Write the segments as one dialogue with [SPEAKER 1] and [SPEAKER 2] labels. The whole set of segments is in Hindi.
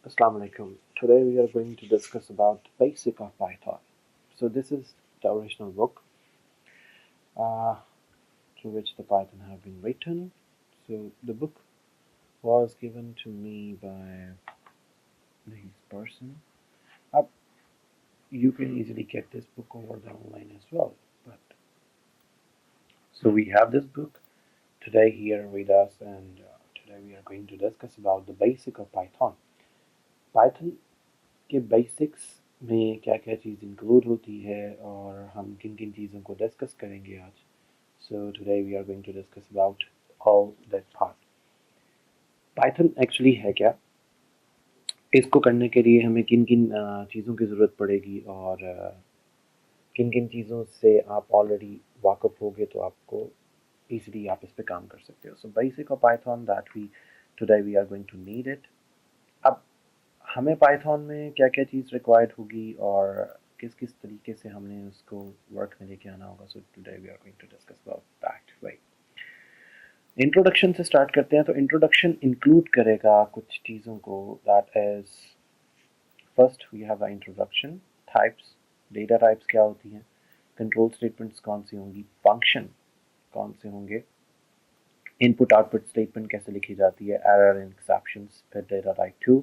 [SPEAKER 1] Assalamu alaikum. Today we are going to discuss about the basic of Python. So this is the original book uh, through which the Python have been written. So the book was given to me by this person. Uh, you can easily get this book over the online as well. But so we have this book today here with us, and today we are going to discuss about the basic of Python. Python के बेसिक्स में क्या क्या चीज़ इंक्लूड होती है और हम किन किन चीज़ों को डिस्कस करेंगे आज. So today we are going to discuss about all that part. Python actually है क्या, इसको करने के लिए हमें किन किन चीज़ों की ज़रूरत पड़ेगी और किन किन चीज़ों से आप ऑलरेडी वाकफ़ होगे तो आपको ईजिली आप इस पर काम कर सकते हो. So basic of Python that we today we are going to need it. अब हमें पाइथन में क्या क्या चीज़ रिक्वायर्ड होगी और किस किस तरीके से हमने उसको वर्क में लेके आना होगा. So today we are going to discuss about that. Right, introduction से स्टार्ट करते हैं. तो इंट्रोडक्शन इंक्लूड करेगा कुछ चीज़ों को. That is first we have the introduction, types, data types क्या होती हैं, कंट्रोल स्टेटमेंट्स कौन सी होंगी, फंक्शन कौन से होंगे, इनपुट आउटपुट स्टेटमेंट कैसे लिखी जाती है, एरर एंड एक्सेप्शंस, फिर डेटा टाइप 2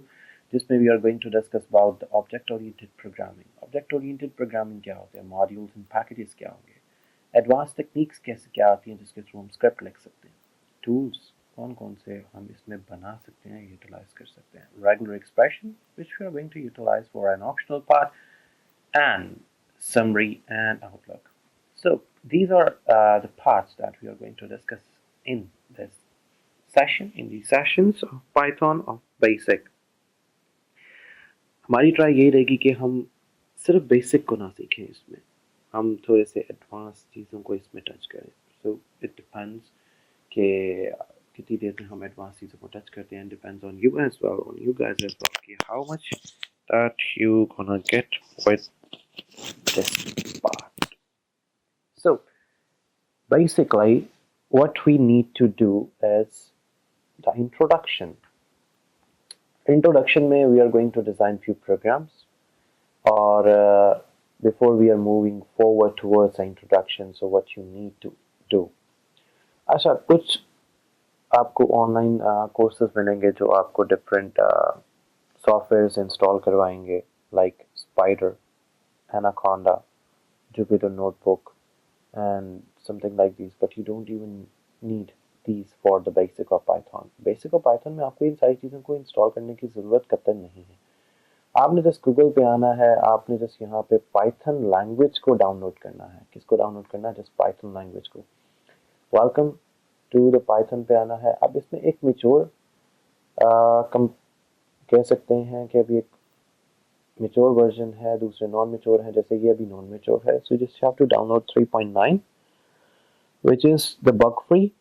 [SPEAKER 1] जिसमें we are going to discuss about the object oriented programming. Object oriented programming क्या होता है, मॉड्यूल्स एंड पैकेजेस क्या होंगे, एडवांस टेक्निक्स कैसे क्या आती हैं जिसके थ्रू हम स्क्रिप्ट लिख सकते हैं, टूल्स कौन कौन से हम इसमें बना सकते हैं, यूटिलाइज कर सकते हैं, regular expression which we are going to utilise for an optional part, and summary and outlook. So these are the parts that we are going to discuss in this session, in these sessions of Python of basic. हमारी ट्राई यही रहेगी कि हम सिर्फ बेसिक को ना सीखें, इसमें हम थोड़े से एडवांस चीज़ों को इसमें टच करें. सो इट डिपेंड्स कि कितनी देर में हम एडवांस चीज़ों को टच करते हैं. Depends on you as well, on you guys as well, कि how much that you gonna get with this part. So basically what we need to do is the introduction. Introduction में we are going to design few programs or before we are moving forward towards the introduction, so what you need to do. अच्छा, कुछ आपको ऑनलाइन कोर्सेज मिलेंगे जो आपको डिफरेंट सॉफ्टवेयर्स इंस्टॉल करवाएंगे, like spider, anaconda, Jupyter Notebook, and something like these, but you don't even need these for the basic of Python. Basic of Python में आपको इन सारी चीज़ों को इंस्टॉल करने की ज़रूरत कतई नहीं है. आपने जस्ट गूगल पे आना है, आपने जस्ट यहाँ पे पाइथन लैंग्वेज को डाउनलोड करना है. किसको डाउनलोड करना है? जस्ट पाइथन लैंग्वेज को. वेलकम टू द पाइथन पे आना है. अब इसमें एक मेच्योर कह सकते हैं कि अभी एक मेच्योर वर्जन है, दूसरे नॉन मेच्योर है. जैसे ये अभी नॉन मेच्योर है, so just have to download 3.9 which is the bug free.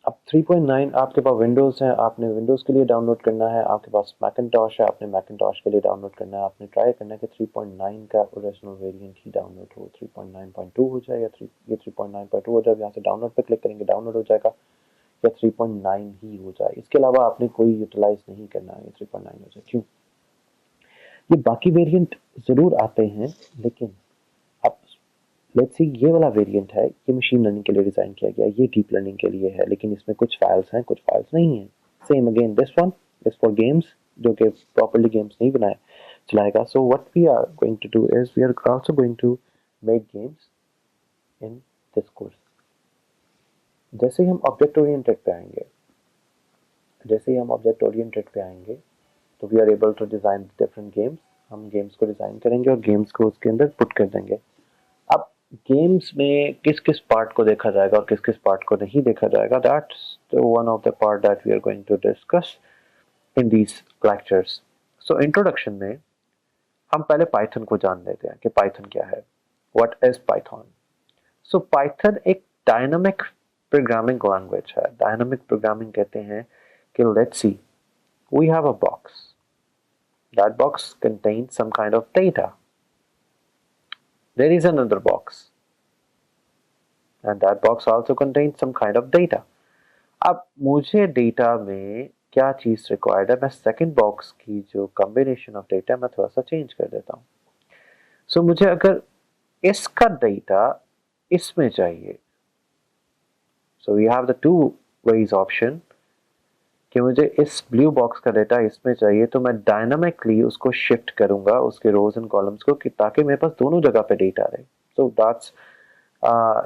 [SPEAKER 1] अब 3.9 आपके पास विंडोज़ है, आपने विंडोज़ के लिए डाउनलोड करना है. आपके पास मैकिन्टॉश है, आपने मैकिन्टॉश के लिए डाउनलोड करना है. आपने ट्राई करना है कि 3.9 का ओरिजिनल वेरिएंट ही डाउनलोड हो, 3.9.2 हो जाए या 3.9.2 हो जाए. यहाँ से डाउनलोड पे क्लिक करेंगे, डाउनलोड हो जाएगा, या 3.9 ही हो जाए. इसके अलावा आपने कोई यूटिलाइज नहीं करना है, 3.9 हो जाए. क्यों? ये बाकी वेरिएंट ज़रूर आते हैं, लेकिन अब लेट्स सी ये वाला वेरिएंट है, ये मशीन लर्निंग के लिए डिज़ाइन किया गया है, ये डीप लर्निंग के लिए है, लेकिन इसमें कुछ फाइल्स हैं, कुछ फाइल्स नहीं हैं. Same again this one is for games, जो कि प्रॉपर्ली गेम्स नहीं बनाए चलाएगा. So what we are going to do is we are also going to make games in this course. जैसे ही हम ऑब्जेक्ट ओरिएंटेड पे आएंगे, तो we are able to design different games. हम गेम्स को डिज़ाइन करेंगे और गेम्स को उसके अंदर पुट कर देंगे. अब गेम्स में किस किस पार्ट को देखा जाएगा और किस किस पार्ट को नहीं देखा जाएगा, that's one of the part that we are going to discuss in these lectures. So introduction में हम पहले पाइथन को जान लेते हैं कि पाइथन क्या है. What is Python? So Python एक डायनामिक प्रोग्रामिंग लैंग्वेज है. डायनामिक प्रोग्रामिंग कहते हैं कि let's see we have a box. That box contains some kind of data. There is another box, and that box also contains some kind of data. अब मुझे डेटा में क्या चीज़ रिक्वायर्ड है, मैं सेकंड बॉक्स की जो कॉम्बिनेशन ऑफ डेटा मैं थोड़ा सा चेंज कर देता हूँ। सो मुझे अगर इसका डेटा इसमें चाहिए, so we have the two ways option कि मुझे इस ब्लू बॉक्स का डेटा इसमें चाहिए, तो मैं डायनामिकली उसको शिफ्ट करूंगा उसके रोज एंड कॉलम्स को, कि ताकि मेरे पास दोनों जगह पे डेटा रहे. So that's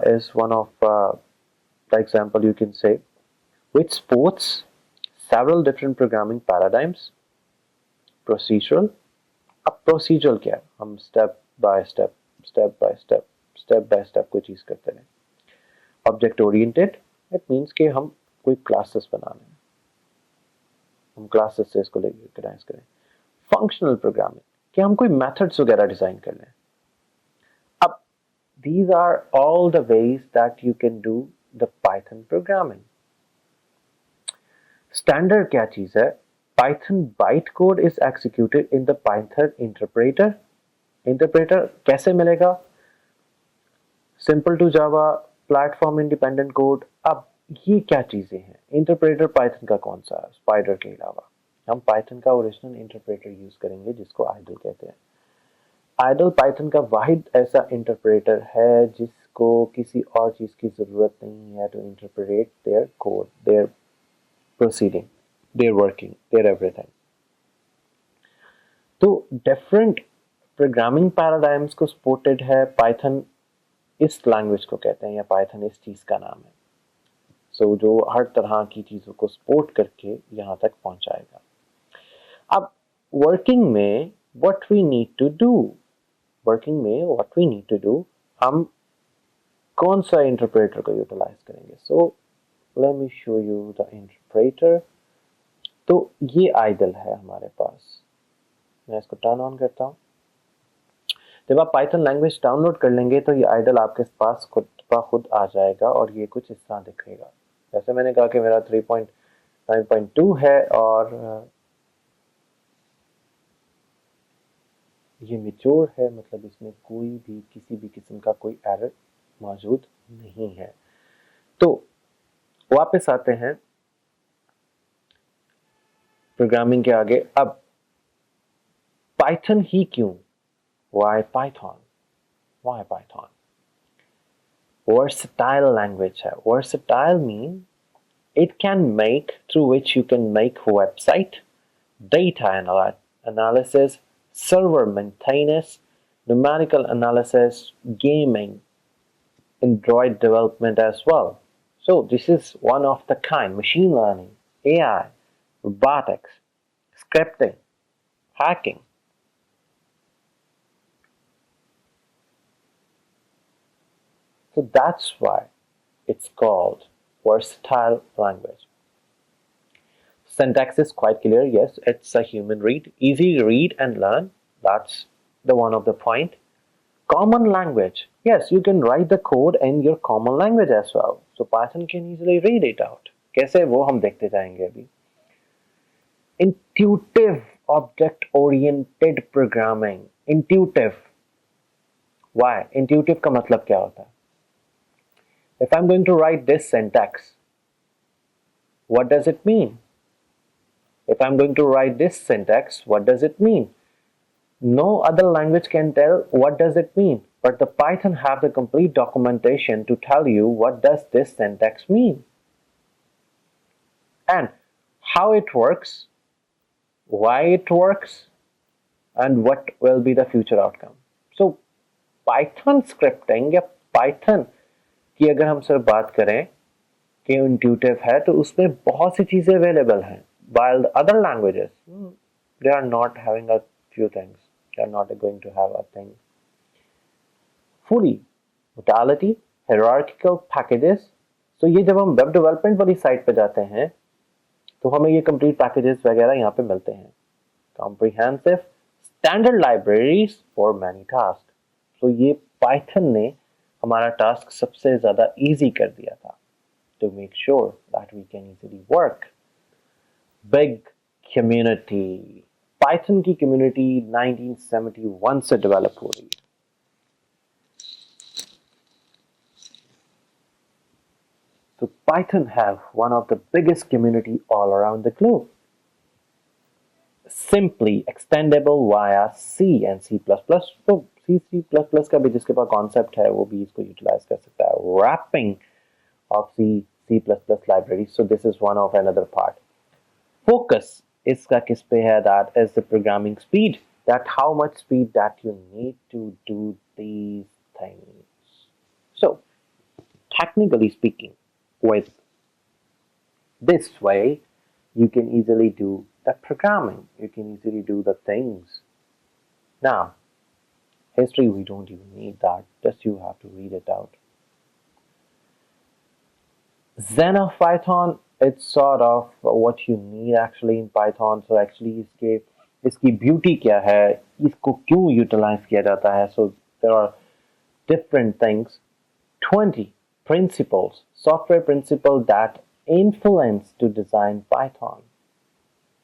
[SPEAKER 1] is one of the example you can say, which supports several different programming paradigms. Procedural. अब procedural क्या है? हम step by step कोई चीज करते हैं. Object oriented, it means कि हम कोई classes बनाने हैं, हम classes से इसको लेके recognize करें. Functional programming, कि हम कोई methods वगैरह डिजाइन कर लें. अब these are all the ways that you can do the Python programming. Standard क्या चीज है? Python bytecode is executed in the Python interpreter. Interpreter कैसे मिलेगा? Simple to Java, platform independent code. अब ये क्या चीजें हैं? Interpreter Python का कौन सा है? Spider के अलावा हम Python का ओरिजिनल इंटरप्रेटर यूज करेंगे जिसको idle कहते हैं. idle Python का वाहिद ऐसा इंटरप्रेटर है जिसको किसी और चीज की जरूरत नहीं है to interpret their code, their proceeding, their working, their everything. तो डिफरेंट प्रोग्रामिंग पैराडाइम्स को सपोर्टेड है. पाइथन इस लैंग्वेज को कहते हैं या पाइथन इस चीज का नाम है. सो जो हर तरह की चीजों को सपोर्ट करके यहाँ तक पहुंचाएगा. अब वर्किंग में what we need to do, working में what we need to do, हम कौन सा इंटरप्रेटर को यूटिलाइज करेंगे. So let me show you the interpreter. तो ये आइडल है हमारे पास. मैं इसको टर्न ऑन करता हूँ. जब आप पाइथन लैंग्वेज डाउनलोड कर लेंगे तो ये आइडल आपके पास खुद आ जाएगा और ये कुछ इस तरह दिखेगा. जैसे मैंने कहा कि मेरा 3.9.2 है और ये मैच्योर है, मतलब इसमें कोई भी किसी भी किस्म का कोई एरर मौजूद नहीं है. तो वापस आते हैं प्रोग्रामिंग के आगे. अब पाइथन ही क्यों? Why Python? Why Python? Versatile language है. Versatile mean it can make, through which you can make website, data analysis, server maintenance, numerical analysis, gaming, Android development as well. So this is one of the kind: machine learning, AI, robotics, scripting, hacking. So that's why it's called versatile language. Syntax is quite clear. Yes, it's a human read, easy read and learn. That's the one of the point. Common language. Yes, you can write the code in your common language as well. So Python can easily read it out. कैसे वो हम देखते जाएंगे अभी. Intuitive object-oriented programming. Intuitive. Why? Intuitive का मतलब क्या होता है? If I'm going to write this syntax, what does it mean? If I'm going to write this syntax, what does it mean? No other language can tell what does it mean, but the Python have the complete documentation to tell you what does this syntax mean, and how it works, why it works, and what will be the future outcome. So Python scripting या Python कि अगर हम सिर्फ बात करें कि इंट्यूटिव है तो उसमें बहुत सी चीजें अवेलेबल हैं. while the other languages they are not having a few things, they are not going to have a thing fully. Modality, hierarchical packages. तो ये जब हम वेब डेवलपमेंट वाली साइट पे जाते हैं तो हमें ये कंप्लीट पैकेजेस वगैरह यहाँ पे मिलते हैं. Comprehensive standard libraries for many task. तो ये पाइथन ने हमारा टास्क सबसे ज्यादा इजी कर दिया था to make sure that we can easily work. Big community. Python की community 1971 से डेवलप हो रही है. So Python have one of the biggest community all around the globe. simply extendable via C and C++. तो C++ का भी जिसके पास कॉन्सेप्ट है वो भी इसको यूटिलाइज कर सकता है. Wrapping of C++ library. So this is one of another part. Focus इसका किस पे है? That is the programming speed. That how much speed that you need to do these things. So technically speaking, with this way, you can easily do the programming. You can easily do the things. Now, history, we don't even need that. Just you have to read it out. Zen of Python, it's sort of what you need actually in Python. So actually इसकी beauty क्या है, इसको क्यों utilize किया जाता है? So there are different things. 20 principles, software principles that influence to design Python.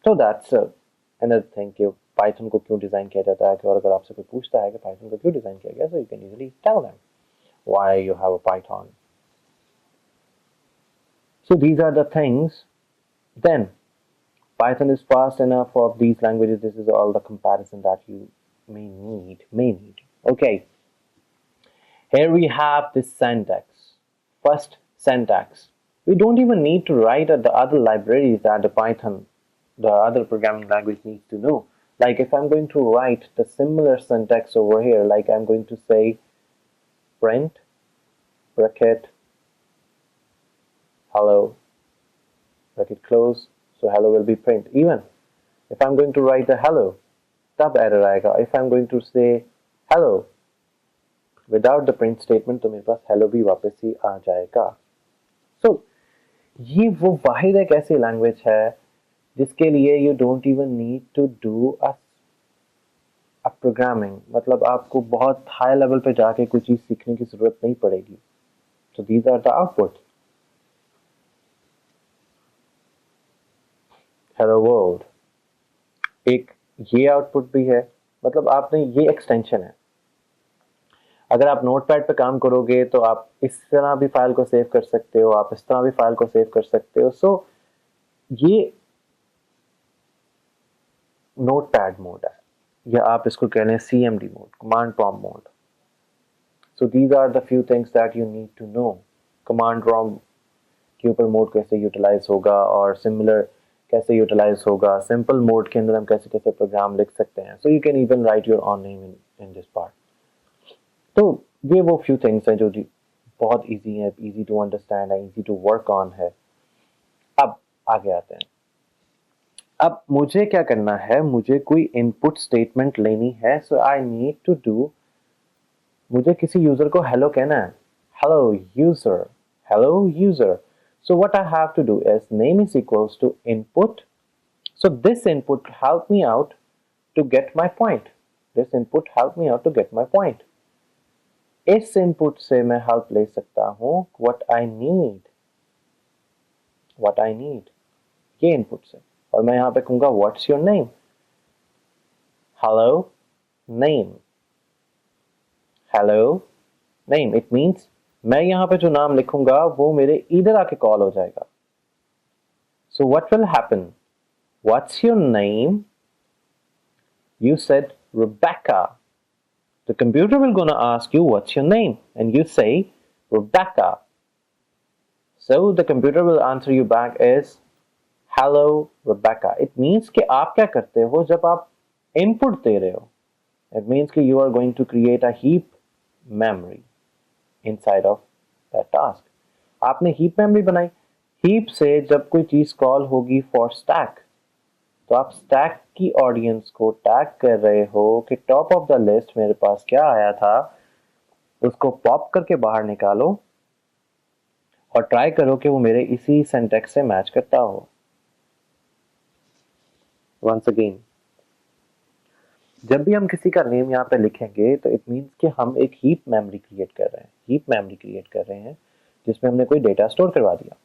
[SPEAKER 1] So that's another thing कि Python को क्यों डिजाइन किया जाता है. और अगर आपसे कोई पूछता है कि Python को क्यों डिजाइन किया गया, so you can easily tell them why you have a Python. So these are the things. Then Python is fast enough for these languages. This is all the comparison that you may need. Okay. Here we have this syntax. First, syntax. We don't even need to write the other libraries that the other programming language needs to know. Like if I'm going to write the similar syntax over here, like I'm going to say print bracket hello bracket close, so hello will be print. Even if I'm going to write the hello, tab error आएगा. If I'm going to say hello without the print statement, तो मेरे पास hello भी वापस ही आ जाएगा. So ये वो वाहिद एक ऐसी लैंग्वेज है जिसके लिए you don't even need to do a programming. मतलब आपको बहुत हाई लेवल पे जाके कुछ चीज सीखने की जरूरत नहीं पड़ेगी. So these are the outputs. Hello world. एक ये आउटपुट भी है. मतलब आपने ये एक्सटेंशन है. अगर आप नोटपैड पे काम करोगे तो आप इस तरह भी फाइल को सेव कर सकते हो, आप इस तरह भी फाइल को सेव कर सकते हो. सो ये नोटपैड मोड है, या आप इसको कह लें CMD mode, command prompt mode. So these are the few things that you need to know. Command prompt के ऊपर मोड कैसे यूटिलाइज होगा और सिमिलर कैसे यूटिलाइज होगा. सिंपल मोड के अंदर हम कैसे कैसे प्रोग्राम लिख सकते हैं. So you can even right your on name in this part. तो ये वो फ्यू थिंग्स हैं जो बहुत इजी है, इजी टू अंडरस्टैंड है, इजी टू वर्क ऑन है. अब आगे आते हैं. अब मुझे क्या करना है, मुझे कोई इनपुट स्टेटमेंट लेनी है. So I need to do, मुझे किसी यूजर को हेलो कहना है. Hello user, hello user. So what I have to do is name is equals to input. So this input help me out to get my point. This input help me out to get my point. इस इनपुट से मैं हेल्प ले सकता हूं व्हाट आई नीड ये इनपुट से. और मैं यहां पे कहूंगा what's your name. Hello name, hello name. It means मैं यहां पे जो नाम लिखूंगा वो मेरे इधर आके कॉल हो जाएगा. So what will happen, what's your name, you said Rebecca. The computer will gonna ask you what's your name and you say Rebecca. So the computer will answer you back as hello Rebecca. It means कि आप क्या करते हो जब आप input दे रहे हो. It means कि you are going to create a heap memory inside of that task. आपने heap memory बनाई. heap से जब कोई चीज कॉल होगी for stack, तो आप स्टैक की ऑडियंस को टैग कर रहे हो कि टॉप ऑफ द लिस्ट मेरे पास क्या आया था, उसको पॉप करके बाहर निकालो और ट्राई करो कि वो मेरे इसी सिंटैक्स से मैच करता हो. वंस अगेन, जब भी हम किसी का नेम यहाँ पे लिखेंगे तो इट मींस कि हम एक हीप मेमोरी क्रिएट कर रहे हैं जिसमें हमने कोई डेटा स्टोर करवा दिया.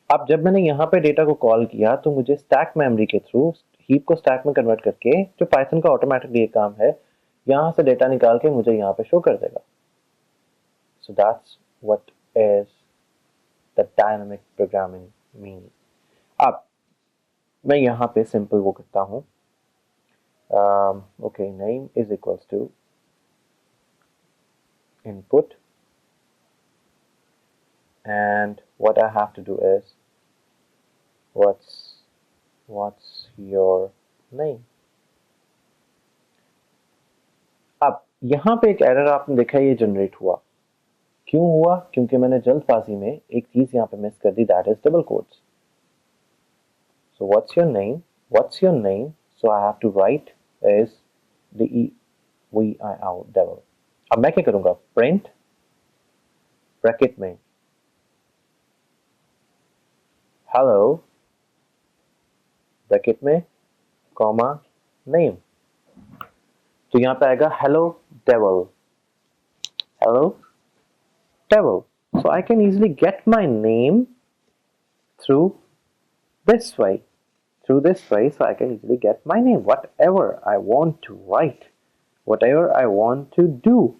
[SPEAKER 1] अब जब मैंने यहाँ पे डेटा को कॉल किया तो मुझे स्टैक मेमोरी के थ्रू हीप को स्टैक में कन्वर्ट करके, जो पाइथन का ऑटोमेटिकली ये काम है, यहाँ से डेटा निकाल के मुझे यहाँ पे शो कर देगा. So that's what is the dynamic programming mean. अब मैं यहाँ पे सिंपल वो करता हूँ Okay, name is equals to input, and what I have to do is what's your name. अब यहाँ पे एक एरर आपने देखा ये जनरेट हुआ, क्यों हुआ? क्योंकि मैंने जल्दबाजी में एक चीज यहाँ पे मिस कर दी, that is double quotes. So what's your name, so I have to write is DEVIL, devil. अब मैं क्या करूंगा, print ब्रैकेट में hello ब्रैकेट में कॉमा नेम, तो यहाँ पे आएगा hello devil. So I can easily get my name through this way, so I can easily get my name, whatever I want to write, whatever I want to do,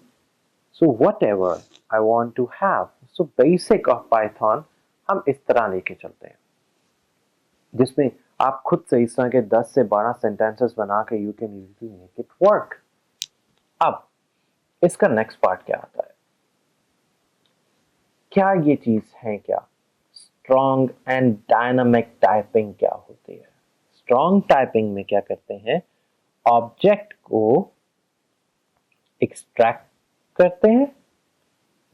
[SPEAKER 1] so whatever I want to have. So basic of Python हम इस तरह लेके चलते हैं, जिसमें आप खुद से इस तरह के 10 से 12 सेंटेंसेस बना के you can easily make it work. अब इसका नेक्स्ट पार्ट क्या आता है, क्या ये चीज है, क्या स्ट्रॉन्ग एंड डायनामिक टाइपिंग क्या होती है? स्ट्रॉन्ग टाइपिंग में क्या करते हैं, ऑब्जेक्ट को एक्सट्रैक्ट करते हैं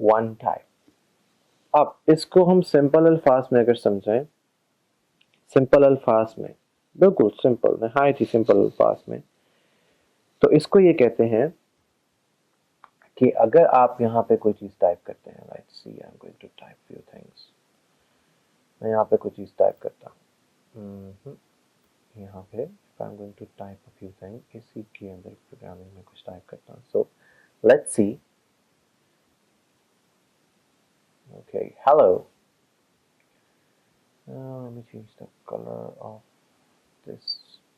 [SPEAKER 1] वन टाइप. अब इसको हम सिंपल अल्फाज में अगर समझें, सिंपल अल्फाज में, बिल्कुल सिंपल, नहायत ही सिंपल अल्फाज में, तो इसको ये कहते हैं कि अगर आप यहाँ पे कोई चीज टाइप करते हैं, let's see I am going to type few things, मैं यहाँ पे कोई चीज टाइप करता हूँ, यहाँ पे if I am going to type a few thing, इसी के अंदर प्रोग्रामिंग में कुछ टाइप करता हूँ. So let's see, okay, hello, let me change the color of this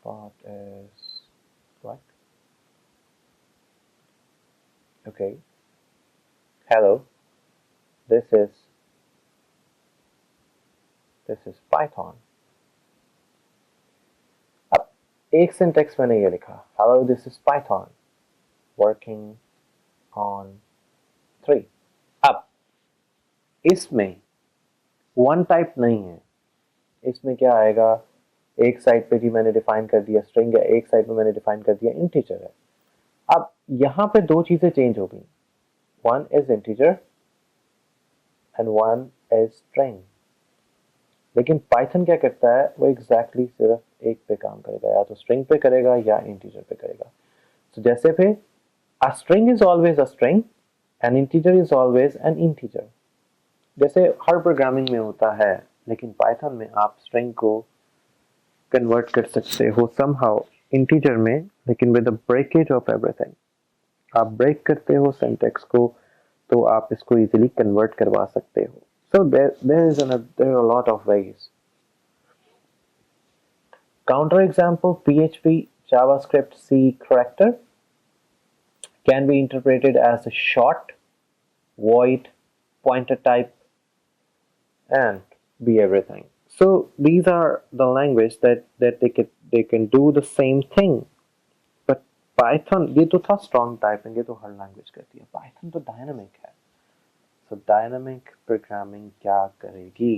[SPEAKER 1] part as black. Okay, hello, this is Python. अब एक सिंटेक्स मैंने ये लिखा, hello, this is Python working on 3. अब इसमें वन टाइप नहीं है, इसमें क्या आएगा, एक साइड पे जी मैंने डिफाइन कर दिया स्ट्रिंग है, एक साइड पे मैंने डिफाइन कर दिया इंटीजर है. अब यहाँ पे दो चीजें चेंज हो गई, one is integer and one is string. लेकिन पाइथन क्या करता है, वो एग्जैक्टली सिर्फ एक पे काम करेगा, या तो स्ट्रिंग पे करेगा या इंटीजर पे करेगा. तो जैसे पे a string is always a string, N integer is always an integer, जैसे हर प्रोग्रामिंग में होता है, लेकिन पाइथन में आप स्ट्रिंग को कन्वर्ट कर सकते हो समहाउ इंटीजर में, लेकिन with the breakage of everything. आप ब्रेक करते हो सिंटैक्स को, तो आप इसको इजीली कन्वर्ट करवा सकते हो. सो there are a lot of ways. Counter example, PHP, JavaScript, C character can be interpreted as a short, void, pointer type, and be everything. So these are the language that they can do the same thing. But Python, ये तो था strong typing, ये तो हर language करती है. Python तो dynamic है. So dynamic programming क्या करेगी?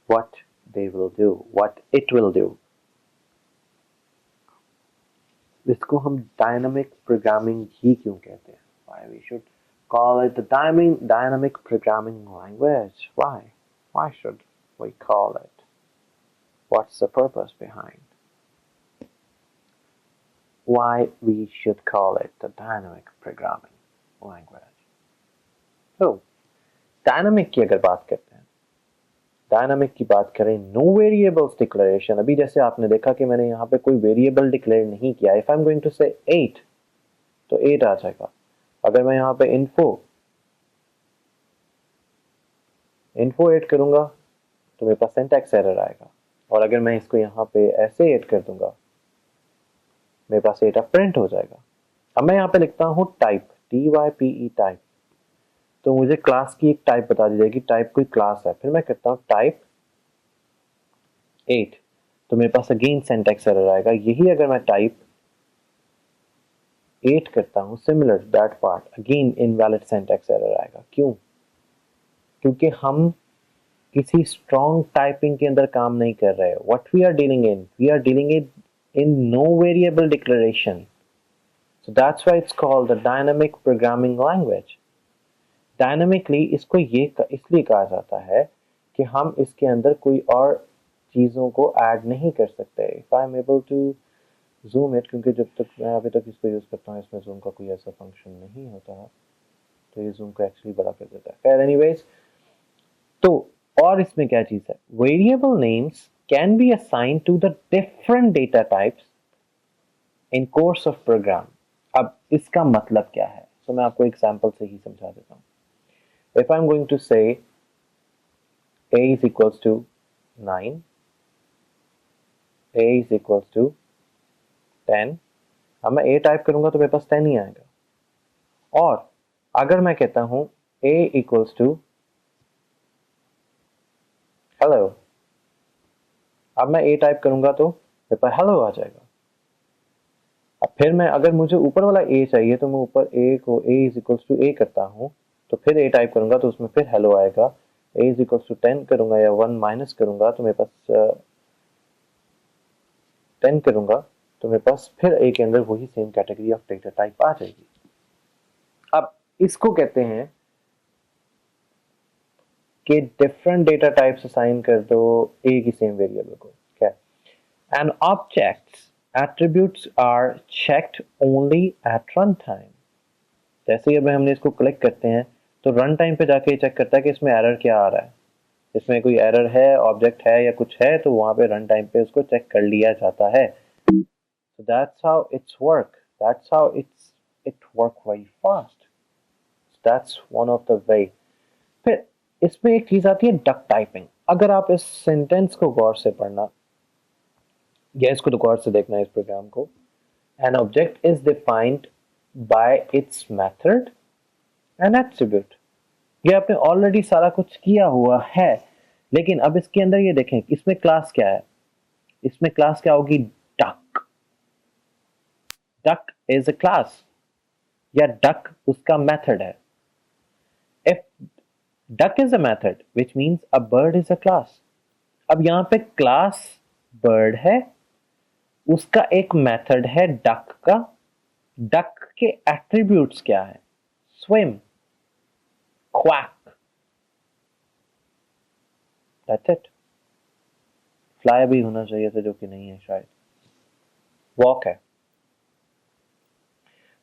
[SPEAKER 1] What they will do, what it will do. इसको हम dynamic programming ही क्यों कहते हैं? Why we should call it the dynamic programming language? Why should we call it? What's the purpose behind? Why we should call it the dynamic programming language? So, dynamic की अगर बात करते हैं, डायनामिक की बात करें, नो वेरिएबल्स डिक्लेरेशन. अभी जैसे आपने देखा कि मैंने यहाँ पे कोई वेरिएबल डिक्लेयर नहीं किया. If I am going to say 8, तो 8 आ जाएगा. अगर मैं यहाँ पे इन्फो 8 करूंगा, तो मेरे पास सिंटैक्स एरर आएगा. और अगर मैं इसको यहाँ पे ऐसे 8 कर दूंगा, मेरे पास 8 प्रिंट हो जाएगा. अब मैं यहाँ पे लिखता हूँ टाइप, TYPE टाइप, तो मुझे क्लास की एक टाइप बता दी जाएगी, टाइप कोई क्लास है. फिर मैं करता हूँ टाइप 8, तो मेरे पास अगेन सिंटैक्स एरर आएगा. यही अगर मैं टाइप 8 करता हूँ similar that part, again invalid syntax error आएगा। क्यों? क्योंकि हम किसी स्ट्रॉन्ग टाइपिंग के अंदर काम नहीं कर रहे। What we are dealing in, we are dealing in no variable declaration, so that's why it's called the dynamic programming language. Dynamically इसको ये इसलिए कहा जाता है कि हम इसके अंदर कोई और चीज़ों को ऐड नहीं कर सकते। If I am able to zoom it, क्योंकि जब तक मैं अभी तक इसको यूज़ करता हूँ इसमें जूम का कोई ऐसा फंक्शन नहीं होता, तो ये जूम को एक्चुअली बड़ा कर देता है। खैर एनीवेज, तो और इसमें क्या चीज़ है, variable names can be assign to the different data types in course of program. अब इसका मतलब क्या है, तो मैं आपको एग्जांपल से ही समझा देता हूँ। If I am going to say a is equals to 9, a is equals to 10, अब मैं a टाइप करूंगा तो मेरे पास 10 ही आएगा। और अगर मैं कहता हूं a equals to hello, अब मैं a टाइप करूंगा तो मेरे पास hello आ जाएगा। अब फिर मैं अगर मुझे ऊपर वाला a चाहिए तो मैं ऊपर a को a is equals to a करता हूं, तो फिर a टाइप करूंगा तो उसमें फिर hello आएगा। a is equals to 10 करूंगा या 1 माइनस करूंगा तो मेरे पास 10 करूंगा तो मेरे पास फिर a के अंदर वही same category of data type आ जाएगी। अब इसको कहते हैं कि डिफरेंट डेटा टाइप्स असाइन कर दो a की सेम वेरिएबल को। क्या? And objects attributes are checked only at runtime। जैसे ही अब हमने इसको क्लिक करते हैं तो रन टाइम पे जाके चेक करता है कि इसमें एरर क्या आ रहा है, इसमें कोई एरर है, ऑब्जेक्ट है या कुछ है, तो वहां पे रन टाइम पे उसको चेक कर लिया जाता है। So that's how it's work. That's how it work very fast. That's one of the way. फिर इसमें एक चीज आती है डक टाइपिंग। अगर आप इस सेंटेंस को गौर से पढ़ना या इसको तो गौर से देखना है इस प्रोग्राम को, an object is defined by its method and attribute। ये आपने ऑलरेडी सारा कुछ किया हुआ है, लेकिन अब इसके अंदर ये देखें इसमें क्लास क्या है। इसमें क्लास क्या होगी? Duck. Duck is a class या डक उसका मेथड है। If duck is a method which means a bird is a class. अब यहां पे क्लास बर्ड है, उसका एक मेथड है डक का। डक के एट्रीब्यूट्स क्या है? Swim, quack, that's it. Fly भी होना चाहिए था जो कि नहीं है शायद, वॉक है।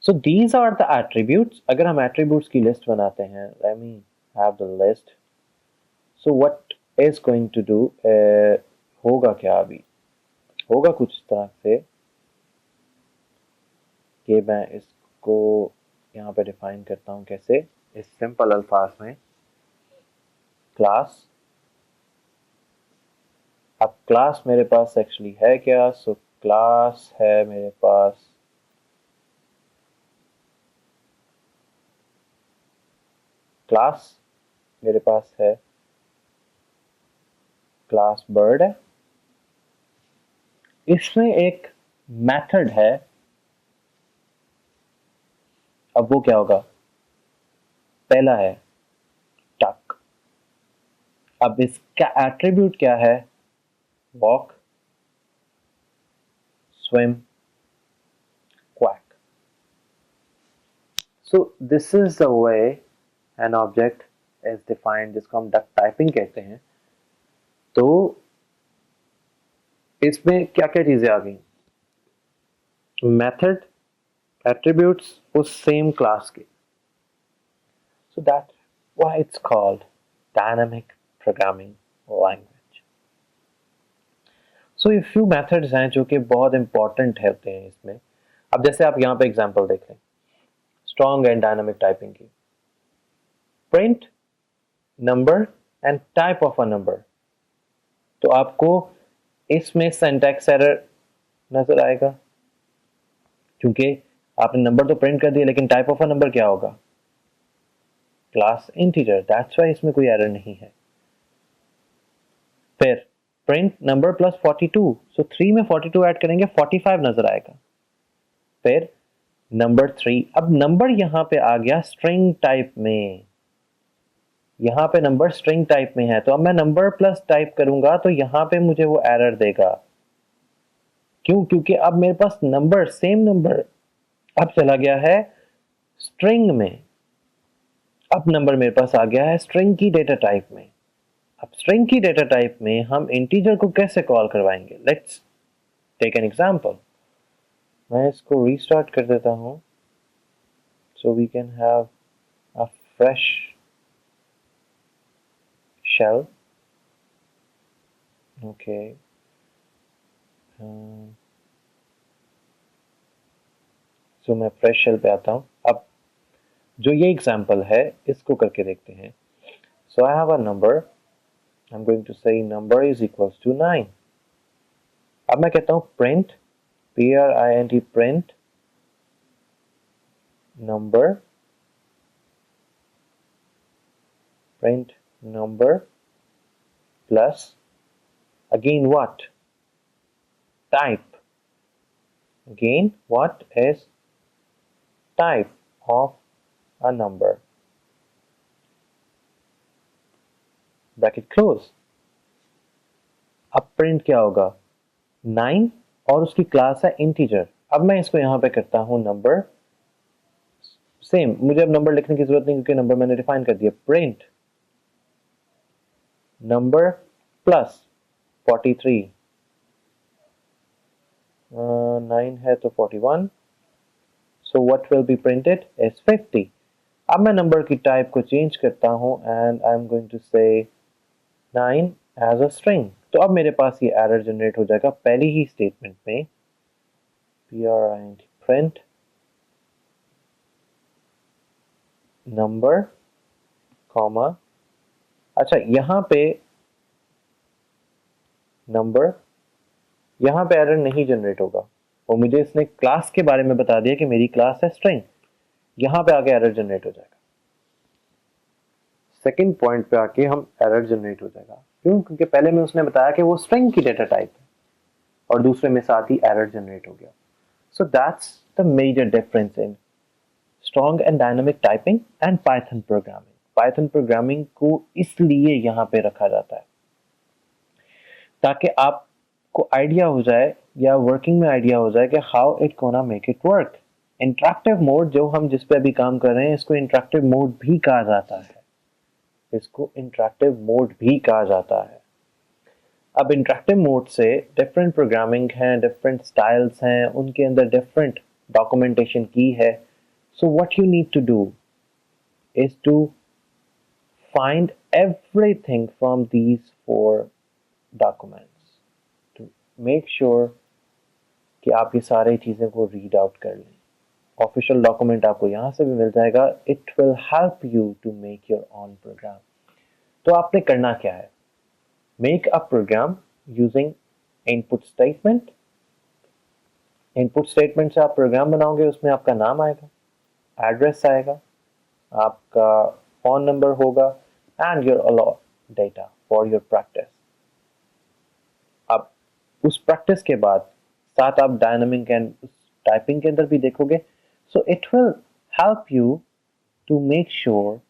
[SPEAKER 1] So these are the attributes। अगर हम attributes की लिस्ट बनाते हैं, let me have the list। So what is going to do, होगा क्या? अभी होगा कुछ इस तरह से कि मैं इसको यहाँ पे डिफाइन करता हूँ कैसे, इस सिंपल अल्फाज में। क्लास, अब क्लास मेरे पास एक्चुअली है क्या? सो क्लास है मेरे पास क्लास मेरे पास है क्लास बर्ड है, इसमें एक मेथड है। अब वो क्या होगा? पहला है टक। अब इसका एट्रीब्यूट क्या है? Walk, swim, quack। So this is the way an object is defined, जिसको हम डक टाइपिंग कहते हैं। तो इसमें क्या क्या चीजें आ गई? मेथड, एट्रीब्यूट्स उस सेम क्लास के। So that's why it's called dynamic programming language। So ये few methods हैं जो कि बहुत इंपॉर्टेंट होते हैं इसमें। अब जैसे आप यहाँ पे एग्जांपल देख लें स्ट्रॉन्ग एंड डायनामिक टाइपिंग की, print number and type of a number. तो आपको इसमें सिंटैक्स एरर नजर आएगा क्योंकि आपने नंबर तो प्रिंट कर दिया, लेकिन टाइप ऑफ अ नंबर क्या होगा? Class integer. दैट्स व्हाई इसमें कोई एरर नहीं है। फिर प्रिंट नंबर प्लस 42, सो 3 में 42 ऐड करेंगे 45 नजर आएगा। फिर नंबर 3, अब नंबर यहाँ पे आ गया स्ट्रिंग टाइप में, यहाँ पे नंबर स्ट्रिंग टाइप में है, तो अब मैं नंबर प्लस टाइप करूंगा तो यहाँ पे मुझे वो एरर देगा। क्यों? क्योंकि अब मेरे पास नंबर, सेम नंबर अब चला गया है स्ट्रिंग में। अब नंबर मेरे पास आ गया है स्ट्रिंग की डेटा टाइप में। अब स्ट्रिंग की डेटा टाइप में हम इंटीजर को कैसे कॉल करवाएंगे? Let's take an example. मैं इसको रीस्टार्ट कर देता हूं, so we can have a fresh shell. Okay, so मैं फ्रेश शेल पे आता हूं। अब जो ये एग्जांपल है इसको करके देखते हैं। So I have a number, I am going to say number is equals to 9। अब मैं कहता हूं print, print, print number, print number plus again what? Type. Again what is type of a number? Bracket close. अब print क्या होगा? 9 और उसकी क्लास है integer। अब मैं इसको यहाँ पे करता हूँ number, सेम, मुझे अब नंबर लिखने की जरूरत नहीं क्योंकि नंबर मैंने डिफाइन कर दिया। प्रिंट नंबर प्लस 43, 9 है तो 41, so what will be printed is 50। अब मैं नंबर की टाइप को चेंज करता हूं and I am going to say 9 as a string. तो अब मेरे पास ये एरर जनरेट हो जाएगा पहली ही स्टेटमेंट में, print नंबर कॉमा, अच्छा यहाँ पे नंबर, यहाँ पे एरर नहीं जनरेट होगा और मुझे इसने क्लास के बारे में बता दिया कि मेरी क्लास है स्ट्रिंग, यहाँ पे आके एरर जनरेट हो जाएगा। सेकंड पॉइंट पे आके हम एरर जनरेट हो जाएगा। क्यों? क्योंकि पहले में उसने बताया कि वो स्ट्रिंग की डेटा टाइप है और दूसरे में साथ ही एरर जनरेट हो गया। So that's the major difference in strong and dynamic typing and Python programming. Python programming को इसलिए यहाँ पे रखा जाता है ताकि आपको आइडिया हो जाए या वर्किंग में आइडिया हो जाए कि how it gonna make it work. Interactive mode जो हम जिस पे अभी काम कर रहे हैं इसको इंटरेक्टिव मोड भी कहा जाता है, इसको इंटरेक्टिव मोड भी कहा जाता है। अब इंटरेक्टिव मोड से डिफरेंट प्रोग्रामिंग हैं, डिफरेंट स्टाइल्स हैं, उनके अंदर डिफरेंट डॉक्यूमेंटेशन की है। So what you need to do is to find everything from these 4 documents to make sure कि आप ये सारी चीज़ें को रीड आउट कर लें। ऑफिशियल डॉक्यूमेंट आपको यहाँ से भी मिल जाएगा। It will help you to make your own program. तो आपने करना क्या है? Make a program using input statement. Input statement से आप प्रोग्राम बनाओगे, उसमें आपका नाम आएगा, एड्रेस आएगा, आपका फोन नंबर होगा and your allot data for your practice. अब उस प्रैक्टिस के बाद साथ आप डायनामिक एंड टाइपिंग के अंदर भी देखोगे। So it will help you to make sure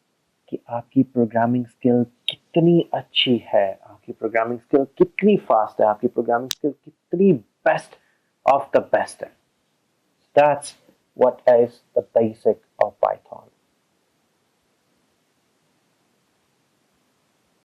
[SPEAKER 1] कि आपकी प्रोग्रामिंग स्किल कितनी अच्छी है, आपकी प्रोग्रामिंग स्किल कितनी फास्ट है, आपकी प्रोग्रामिंग स्किल कितनी बेस्ट ऑफ द बेस्ट है। That's what is the basic